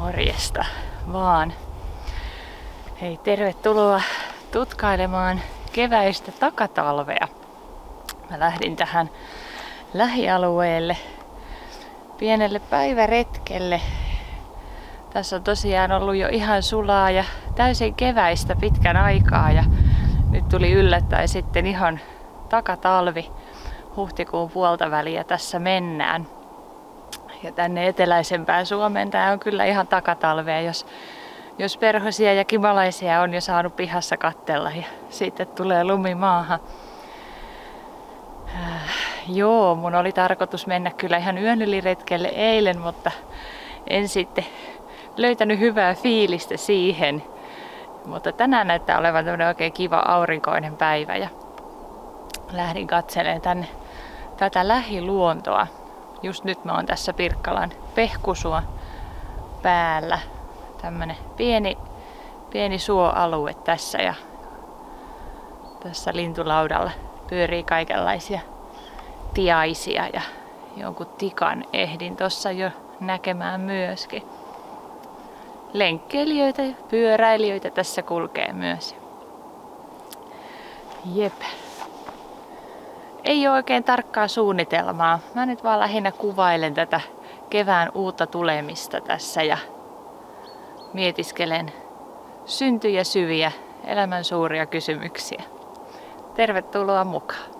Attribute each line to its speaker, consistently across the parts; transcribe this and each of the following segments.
Speaker 1: Morjesta vaan. Hei, tervetuloa tutkailemaan keväistä takatalvea. Mä lähdin tähän lähialueelle pienelle päiväretkelle. Tässä on tosiaan ollut jo ihan sulaa ja täysin keväistä pitkän aikaa ja nyt tuli yllättäen sitten ihan takatalvi. Huhtikuun puolta väliä tässä mennään. Ja tänne eteläisempään Suomeen tää on kyllä ihan takatalvea, jos perhosia ja kimalaisia on jo saanut pihassa katsella ja sitten tulee lumi maahan. Joo, mun oli tarkoitus mennä kyllä ihan yön yli retkelle eilen, mutta en sitten löytänyt hyvää fiilistä siihen. Mutta tänään näyttää olevan tämmönen oikein kiva aurinkoinen päivä ja lähdin katselemaan tätä lähiluontoa. Just nyt mä oon tässä Pirkkalan Pehkusua päällä. Tämmönen pieni suoalue tässä ja tässä lintulaudalla pyörii kaikenlaisia tiaisia ja jonkun tikan ehdin tossa jo näkemään myöskin. Lenkkeilijöitä ja pyöräilijöitä tässä kulkee myös. Jep. Ei ole oikein tarkkaa suunnitelmaa. Mä nyt vaan lähinnä kuvailen tätä kevään uutta tulemista tässä ja mietiskelen syntyjä syviä, elämän suuria kysymyksiä. Tervetuloa mukaan!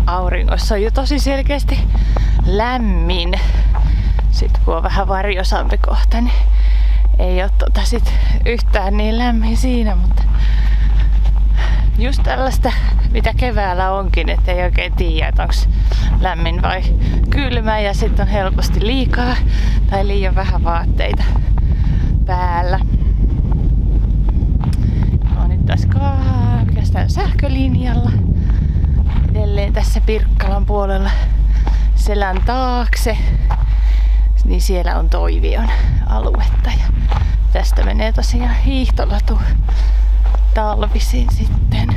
Speaker 1: Auringossa on jo tosi selkeästi lämmin. Sitten kun on vähän varjosampi kohta, niin ei ole sit yhtään niin lämmin siinä, mutta just tällaista, mitä keväällä onkin, että ei oikein tiedä, että onko lämmin vai kylmä ja sitten on helposti liikaa tai liian vähän vaatteita päällä. Olen nyt taas oikeastaan sähkölinjalla. Edelleen tässä Pirkkalan puolella selän taakse, niin siellä on Toivion aluetta ja tästä menee tosiaan hiihtolatu talvisin sitten.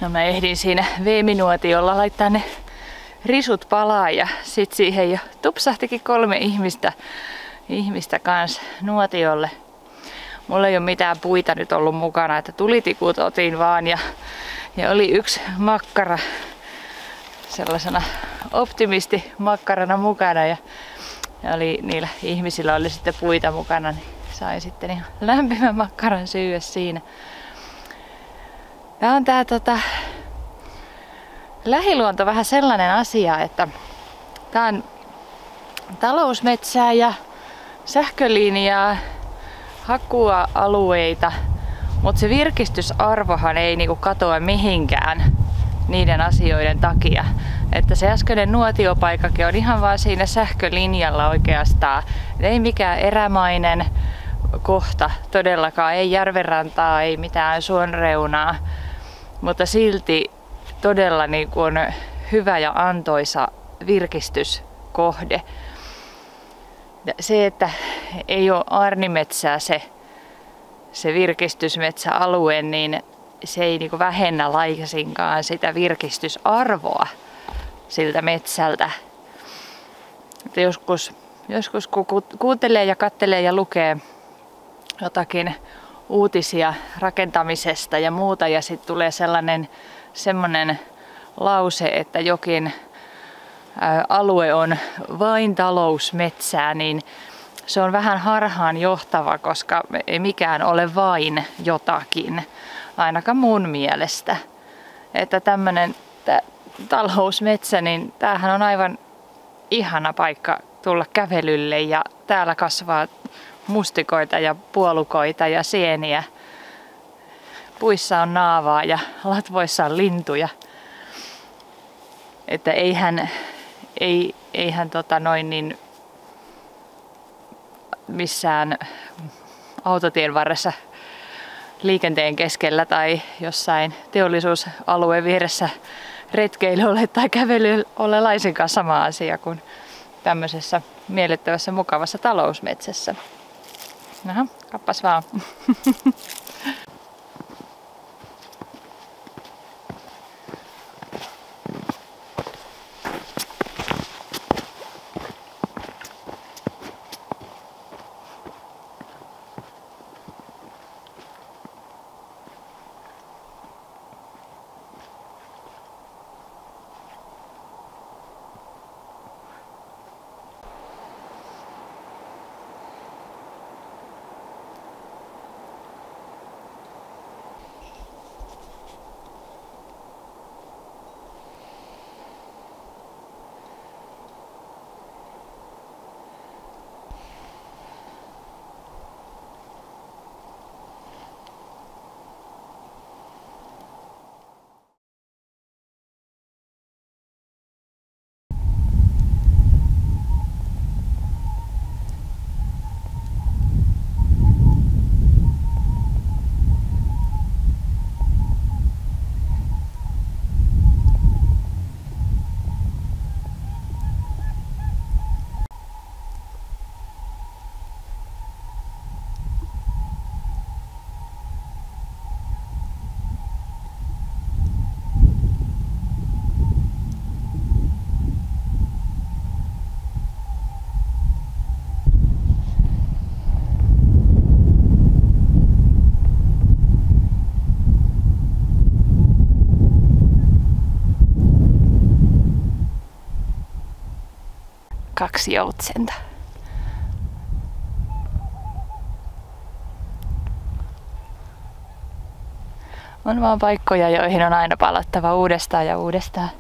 Speaker 1: No mä ehdin siinä veeminuotiolla laittaa ne risut palaa ja sit siihen jo tupsahtikin 3 ihmistä kans nuotiolle. Mulla ei ole mitään puita nyt ollut mukana, että tulitikut otin vaan ja oli yksi makkara sellaisena optimistimakkarana mukana ja oli, niillä ihmisillä oli sitten puita mukana, niin sain sitten ihan lämpimän makkaran syödä siinä. Tää on lähiluonto vähän sellainen asia, että tää on talousmetsää ja sähkölinjaa, hakkualueita, mutta se virkistysarvohan ei niinku katoa mihinkään niiden asioiden takia. Että se äskeinen nuotiopaikkakin on ihan vaan siinä sähkölinjalla oikeastaan. Ei mikään erämainen kohta todellakaan, ei järvenrantaa, ei mitään suonreunaa, mutta silti todella niin kuin on hyvä ja antoisa virkistyskohde. Se, että ei ole aarnimetsää se virkistysmetsäalue, niin se ei niin kuin vähennä laisinkaan sitä virkistysarvoa siltä metsältä. Että joskus kun kuuntelee ja katselee ja lukee jotakin uutisia rakentamisesta ja muuta ja sitten tulee semmoinen lause, että jokin alue on vain talousmetsää, niin se on vähän harhaan johtava, koska ei mikään ole vain jotakin, ainakaan mun mielestä. Että tämmöinen talousmetsä, niin tämähän on aivan ihana paikka tulla kävelylle ja täällä kasvaa mustikoita ja puolukoita ja sieniä. Puissa on naavaa ja latvoissa on lintuja. Että eihän missään autotien varressa liikenteen keskellä tai jossain teollisuusalueen vieressä retkeily ole tai kävely ole laisinkaan sama asia kuin tämmöisessä miellyttävässä mukavassa talousmetsässä. Aha, kappas vaan. Kaksi joutsenta. On vaan paikkoja, joihin on aina palattava uudestaan ja uudestaan.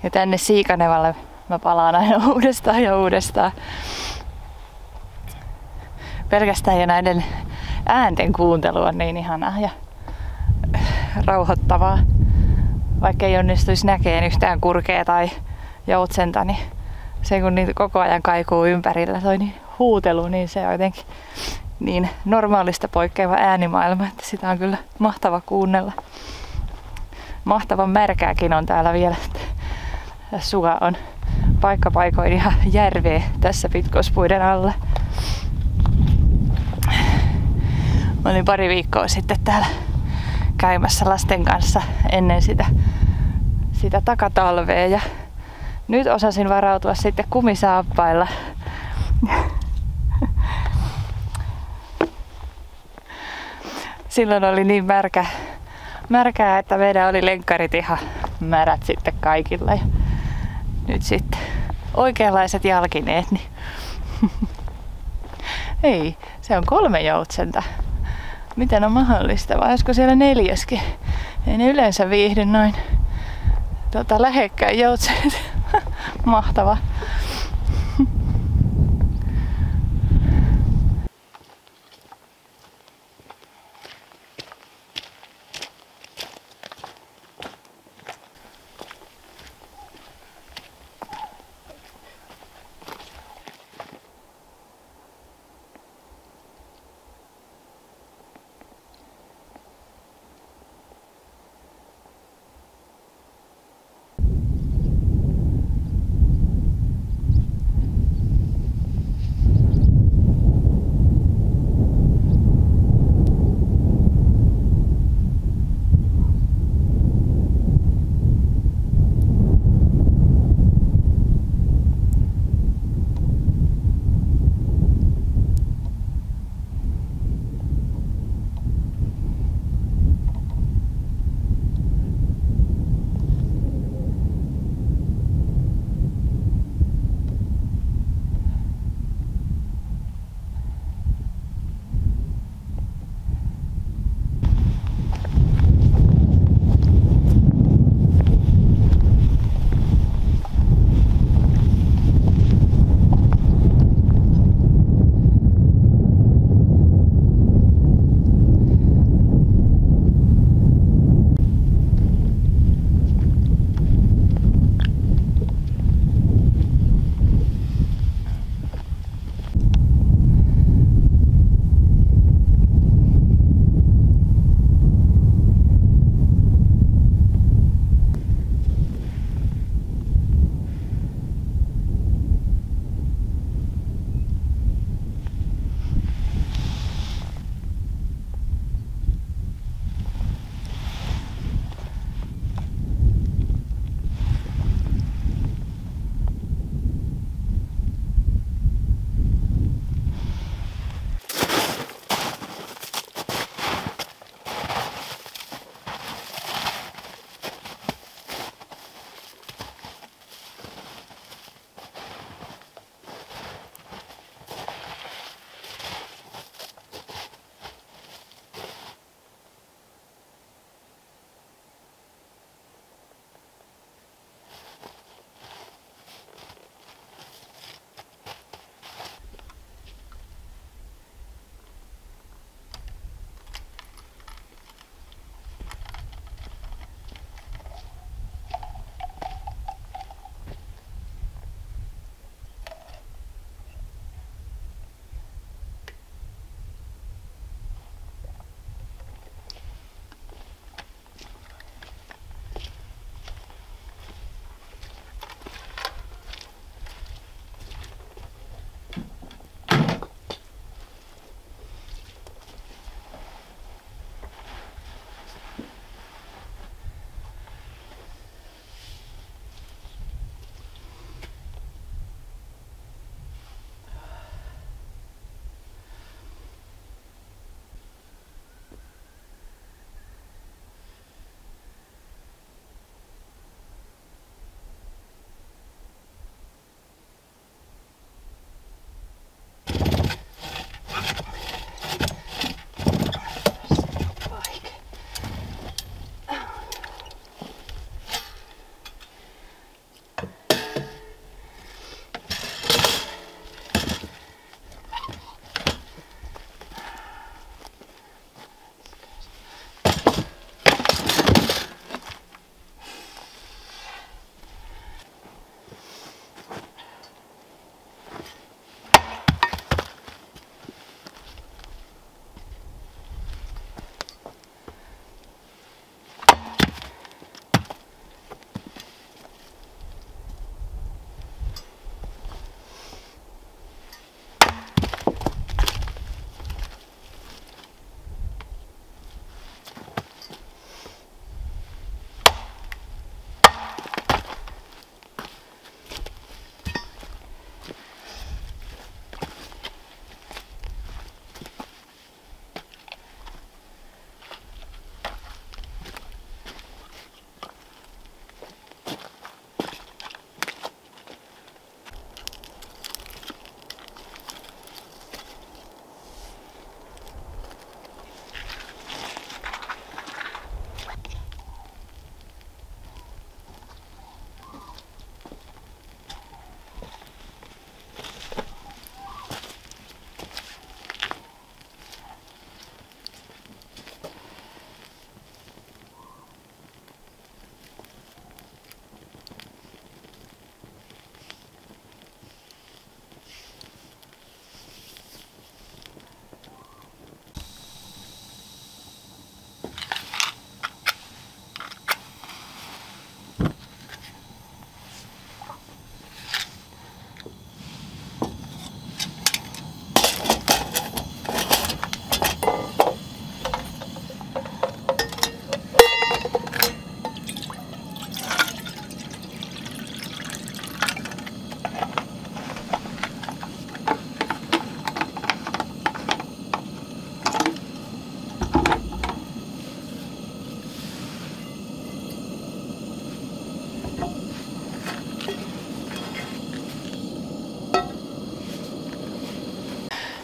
Speaker 1: Ja tänne Siikanevalle mä palaan aina uudestaan ja uudestaan. Pelkästään jo näiden äänten kuuntelu on niin ihanaa ja rauhoittavaa. Vaikka ei onnistuisi näkemään yhtään kurkea tai joutsenta, niin se kun niitä koko ajan kaikuu ympärillä, toi niin huutelu, niin se on jotenkin niin normaalista poikkeava äänimaailma, että sitä on kyllä mahtava kuunnella. Mahtavan märkääkin on täällä vielä. Sua on paikkapaikoin ihan järveä tässä pitkospuiden alla. Mä olin pari viikkoa sitten täällä käymässä lasten kanssa ennen sitä takatalvea. Ja nyt osasin varautua sitten kumisaappailla. Silloin oli niin märkää, että meidän oli lenkkarit ihan märät sitten kaikilla. Ja nyt sitten oikeanlaiset jalkineet. Niin ei, se on 3 joutsenta. Miten on mahdollista? Vai olisiko siellä 4? Ei ne yleensä viihdy noin lähekkäin joutsenet. Mahtava.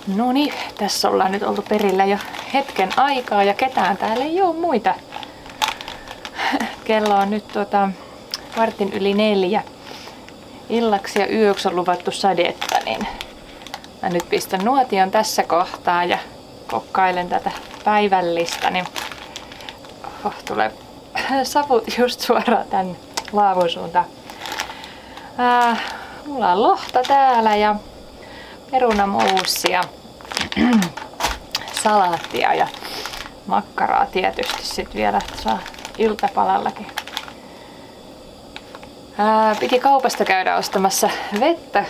Speaker 1: No niin, tässä ollaan nyt oltu perillä jo hetken aikaa ja ketään täällä ei oo muita. Kello on nyt 4:15. Illaksi ja yöksi on luvattu sadetta, niin mä nyt pistän nuotion tässä kohtaa ja kokkailen tätä päivällistä, niin tulee savut just suoraan tänne laavun suuntaan. Mulla on lohta täällä ja perunamoussia, salaattia ja makkaraa tietysti sit vielä, että saa iltapalallakin. Piti kaupasta käydä ostamassa vettä,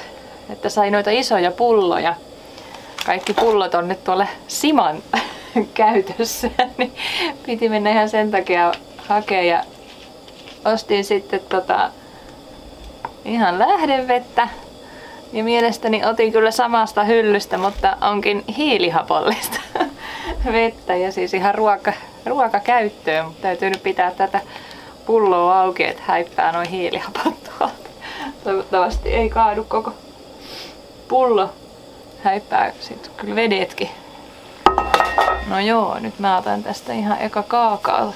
Speaker 1: että sai noita isoja pulloja. Kaikki pullot on nyt tuolla Siman käytössä, niin piti mennä ihan sen takia hakemaan ja ostin sitten ihan lähdevettä. Ja mielestäni otin kyllä samasta hyllystä, mutta onkin hiilihapollista vettä ja siis ihan ruokakäyttöön, mutta täytyy nyt pitää tätä pulloa auki, että häippää noin hiilihapot tuolta. Toivottavasti ei kaadu koko pullo. Häippää sitten kyllä vedetkin. No joo, nyt mä otan tästä ihan eka kaakao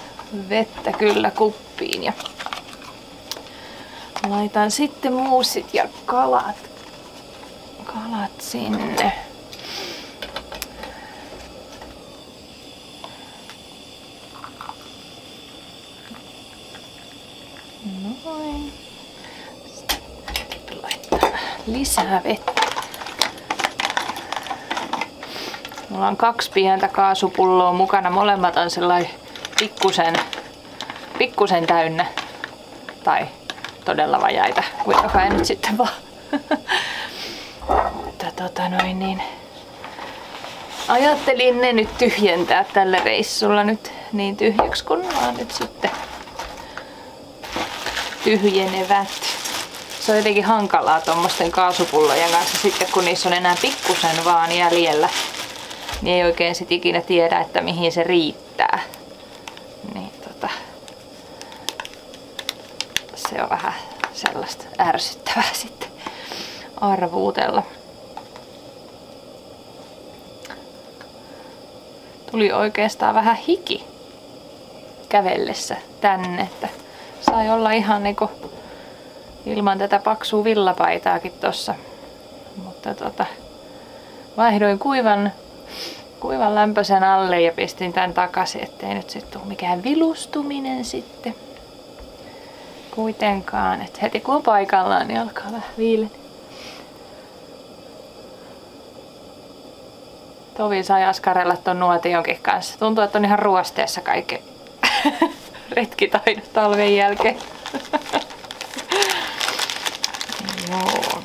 Speaker 1: vettä kyllä kuppiin ja laitan sitten muussit ja kalat sinne. Noin. Sitten laittaa lisää vettä. Mulla on 2 pientä kaasupulloa mukana. Molemmat on sellainen pikkusen täynnä. Tai todella vajaita, kuinka nyt sitten vaan. Niin. Ajattelin ne nyt tyhjentää tällä reissulla nyt niin tyhjäksi, kun vaan nyt sitten tyhjenevät. Se on jotenkin hankalaa tuommoisten kaasupullojen kanssa sitten, kun niissä on enää pikkusen vaan jäljellä. Niin ei oikein sit ikinä tiedä, että mihin se riittää. Niin se on vähän sellaista ärsyttävää sitten arvuutella. Tuli oikeastaan vähän hiki kävellessä tänne, että sai olla ihan niinku ilman tätä paksua villapaitaakin tossa. Mutta vaihdoin kuivan lämpöisen alle ja pistin tän takaisin, ettei nyt sit tuu mikään vilustuminen sitten kuitenkaan. Et heti kun on paikallaan, niin alkaa vähän viileni. Tovi sai askarella ton nuotionkin kanssa. Tuntuu, että on ihan ruosteessa kaikki retkitaidot talven jälkeen. Joo.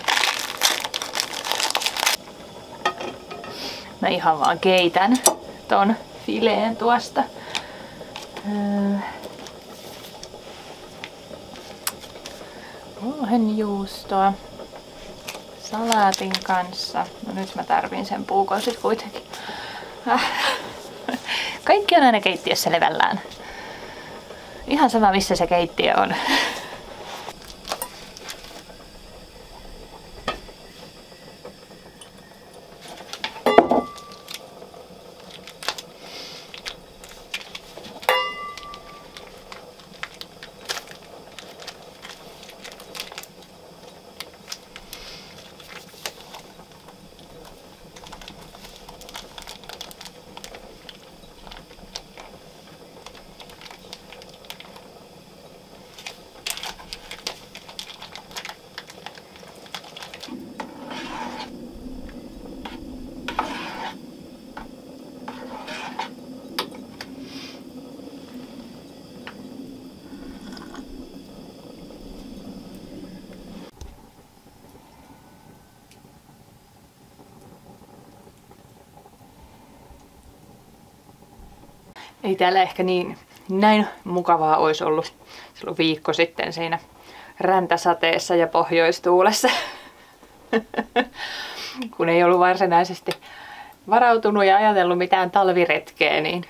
Speaker 1: Mä ihan vaan keitän ton fileen tuosta. Ohenjuustoa salaatin kanssa. No nyt mä tarvin sen puukon sit kuitenkin. Kaikki on aina keittiössä levällään. Ihan sama missä se keittiö on. Ei täällä ehkä näin mukavaa olisi ollut silloin viikko sitten siinä räntäsateessa ja pohjoistuulessa. Kun ei ollut varsinaisesti varautunut ja ajatellut mitään talviretkeä, niin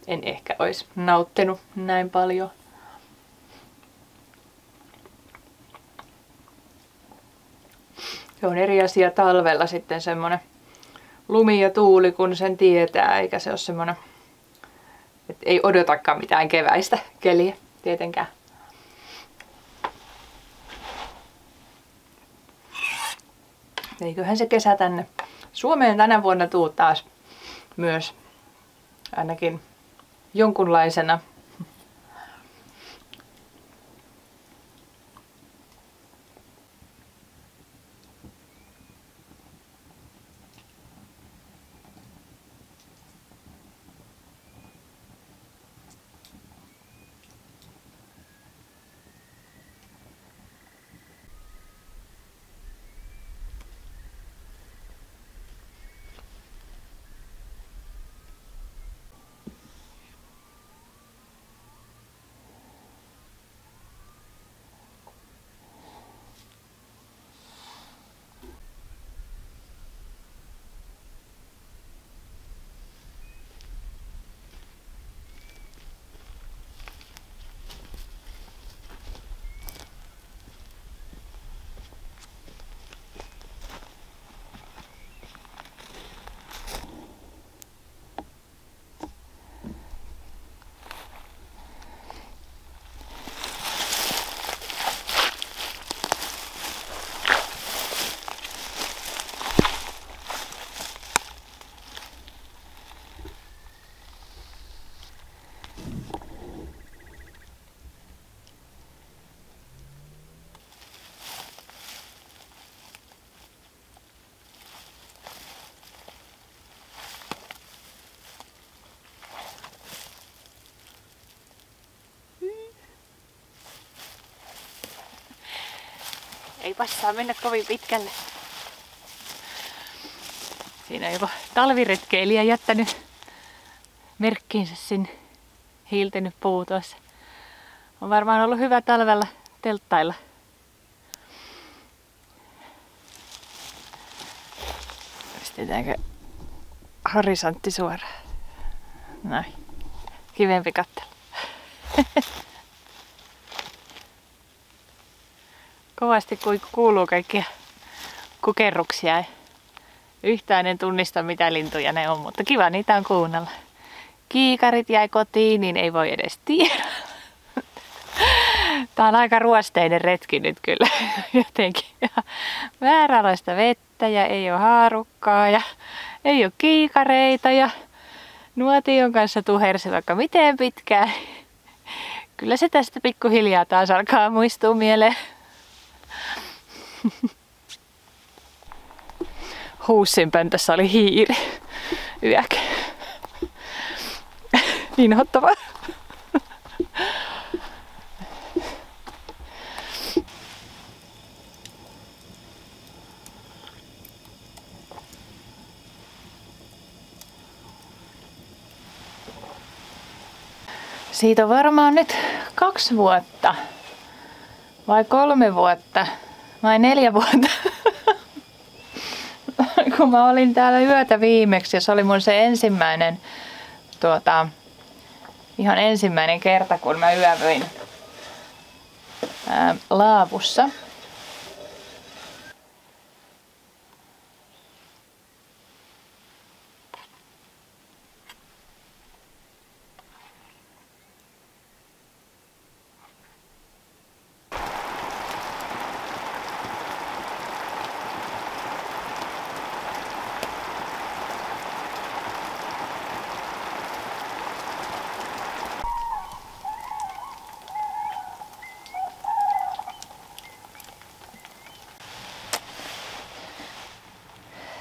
Speaker 1: en ehkä olisi nauttinut näin paljon. Se on eri asia talvella sitten semmonen lumi ja tuuli, kun sen tietää, eikä se ole semmoinen, että ei odotakaan mitään keväistä keliä tietenkään. Eiköhän se kesä tänne Suomeen tänä vuonna tuu taas myös ainakin jonkunlaisena. Ei passaa mennä kovin pitkälle. Siinä on joku talviretkeilijä jättänyt merkkiinsä sinne. Hiiltänyt puu tuossa. On varmaan ollut hyvä talvella telttailla. Pistetäänkö horisontti suoraan? Näin. Kivempi katsella. Kovasti kuuluu kaikkia kukerruksia. Yhtään en tunnista mitä lintuja ne on, mutta kiva niitä on kuunnella. Kiikarit jäi kotiin, niin ei voi edes tiedä. Tää on aika ruosteinen retki nyt kyllä jotenkin. Vääränlaista vettä ja ei ole haarukkaa ja ei ole kiikareita ja nuotion kanssa tuhersi vaikka miten pitkään. Kyllä se tästä pikkuhiljaa taas alkaa muistua mieleen. Huussin pöntössä oli hiiri yökä. Inhottavaa. Siitä on varmaan nyt 2 vuotta. Vai 3 vuotta. Vai 4 vuotta. Kun mä olin täällä yötä viimeksi ja se oli mun se ensimmäinen, ihan ensimmäinen kerta, kun mä yövyin laavussa.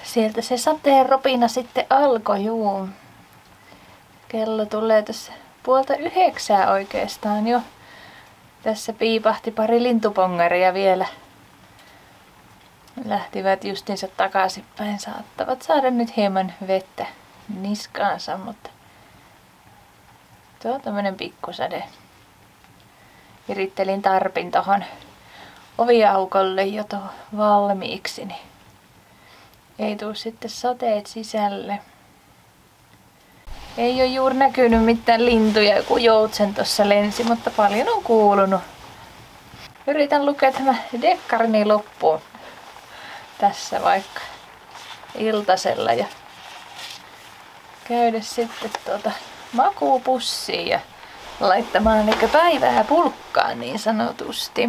Speaker 1: Sieltä se sateen ropina sitten alkoi, juu. Kello tulee tässä 8:30 oikeastaan jo. Tässä piipahti pari lintupongaria vielä. Lähtivät justiinsa takaisinpäin. Saattavat saada nyt hieman vettä niskaansa, mutta tuo on tämmönen pikkusade. Virittelin tarpin tohon oviaukolle jo valmiiksi, niin ei tuu sitten sateet sisälle. Ei ole juuri näkynyt mitään lintuja, joku joutsen tuossa lensi, mutta paljon on kuulunut. Yritän lukea tämä dekkarini loppuun tässä vaikka iltasella ja käydä sitten makuupussiin ja laittamaan niinku päivää pulkkaan niin sanotusti.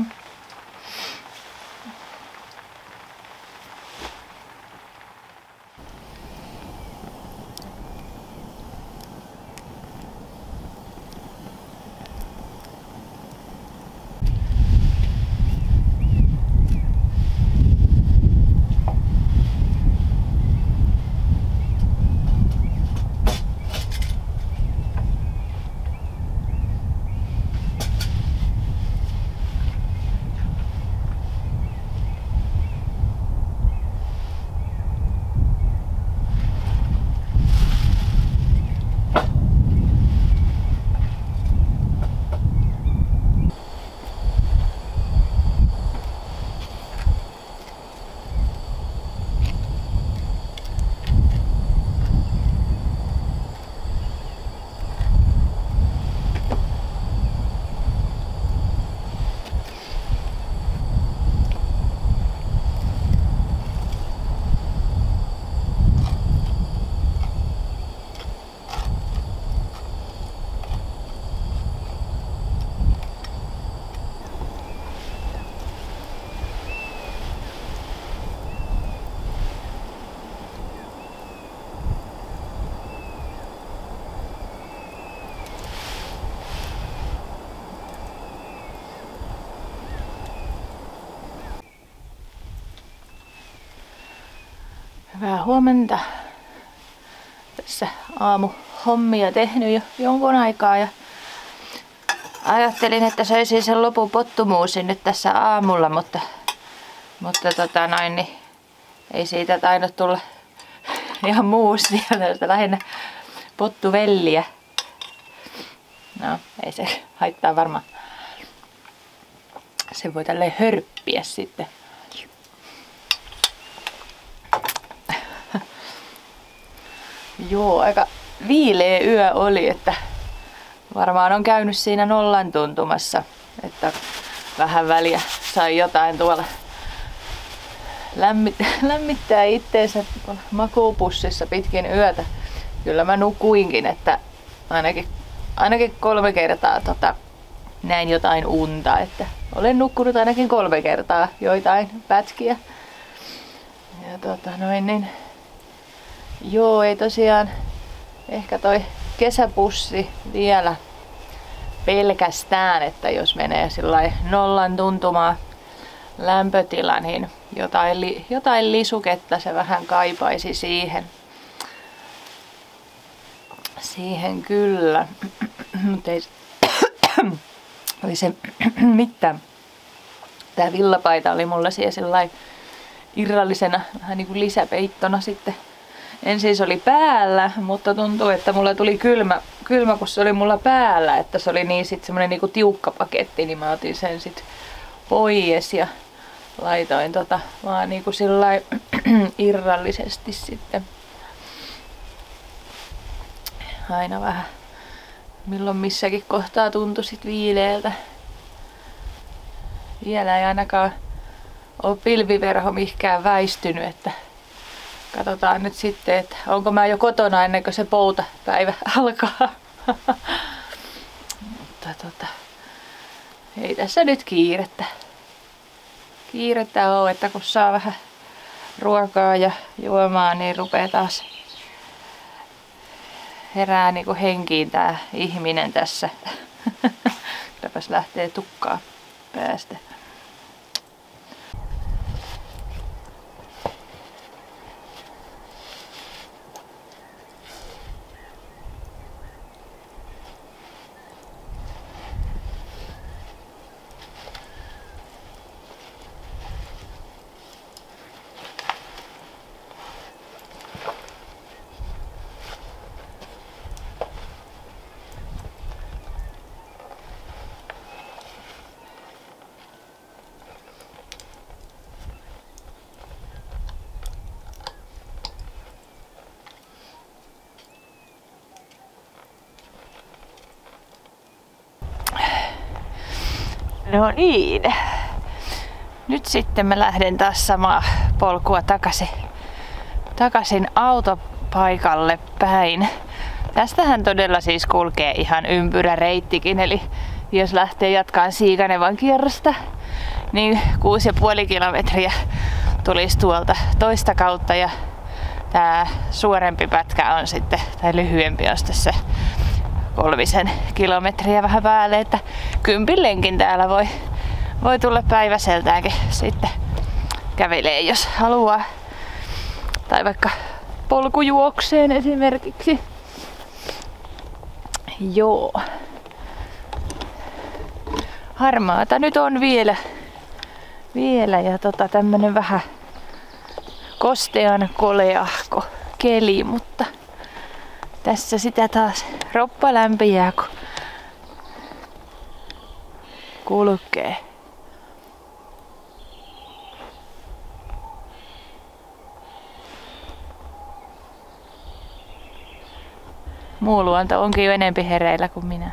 Speaker 1: Hyvää huomenta. Tässä aamuhommia tehnyt jo jonkun aikaa ja ajattelin, että söisin sen lopun pottumuusin nyt tässä aamulla, mutta niin ei siitä tainnut tulla ihan muustia, lähinnä pottuvelliä. No, ei se haittaa varmaan. Se voi tälleen hörppiä sitten. Joo, aika viileä yö oli, että varmaan on käynyt siinä nollan tuntumassa, että vähän väliä sai jotain tuolla lämmittää itteensä makuupussissa pitkin yötä. Kyllä mä nukuinkin, että ainakin 3 kertaa näin jotain unta, että olen nukkunut ainakin 3 kertaa joitain pätkiä. Ja niin. Joo, ei tosiaan ehkä toi kesäpussi vielä pelkästään, että jos menee sillai nollan tuntumaan lämpötila, niin jotain lisuketta se vähän kaipaisi siihen. Siihen kyllä. Mutta ei oli se mitään. Tää villapaita oli mulla siellä sillai irrallisena vähän niinku lisäpeittona sitten. Ensin se oli päällä, mutta tuntuu, että mulla tuli kylmä kun se oli mulla päällä, että se oli niin sit semmonen niinku tiukka paketti, niin mä otin sen sit pois ja laitoin vaan niinku sillai irrallisesti sitten. Aina vähän milloin missäkin kohtaa tuntui sit viileältä. Vielä ei ainakaan ole pilviverho mihinkään väistynyt, että katsotaan nyt sitten, että onko mä jo kotona ennen kuin se poutapäivä alkaa. Mutta ei tässä nyt kiirettä. Kiirettä on, että kun saa vähän ruokaa ja juomaa, niin rupeaa taas herää niinku henkiin tää ihminen tässä. Kylläpäs lähtee tukkaa päästä. No niin. Nyt sitten mä lähden taas samaa polkua takaisin autopaikalle päin. Tästähän todella siis kulkee ihan ympyräreittikin, eli jos lähtee jatkaan Siikanevan kierrosta, niin 6,5 kilometriä tulisi tuolta toista kautta ja tää suorempi pätkä on sitten, tai lyhyempi on sitten se 3 kilometriä vähän päälle, että 10 lenkin täällä voi tulla päiväseltäänkin sitten kävelee, jos haluaa. Tai vaikka polkujuokseen esimerkiksi. Joo. Harmaata nyt on vielä ja tämmönen vähän kostean koleahko keli, mutta tässä sitä taas roppa lämpiää, kun kulkee. Muu luonto onkin jo enempi hereillä kuin minä.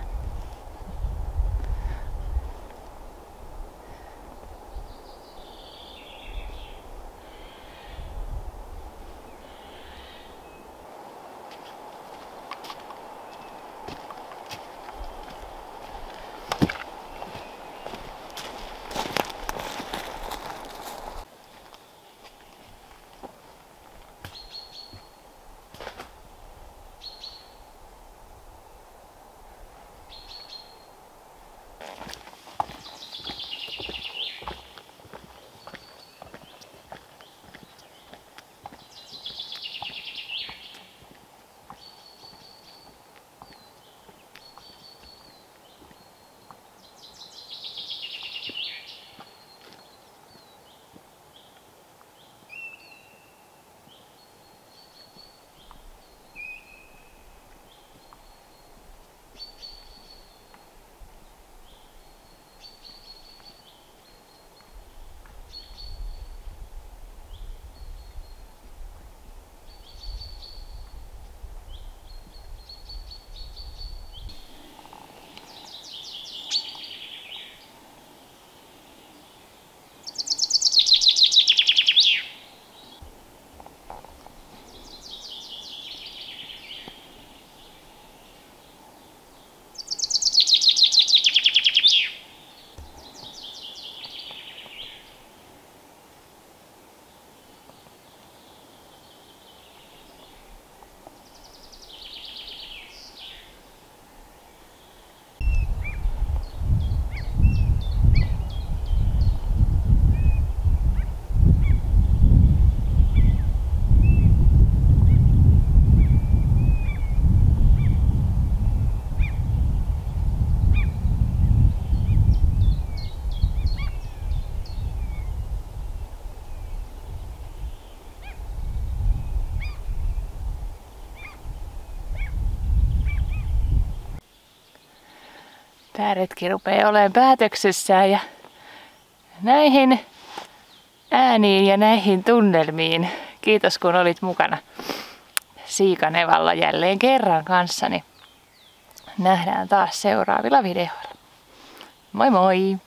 Speaker 1: Pääretki rupeaa olemaan päätöksessään ja näihin ääniin ja näihin tunnelmiin. Kiitos kun olit mukana Siikanevalla jälleen kerran kanssani. Nähdään taas seuraavilla videoilla. Moi moi!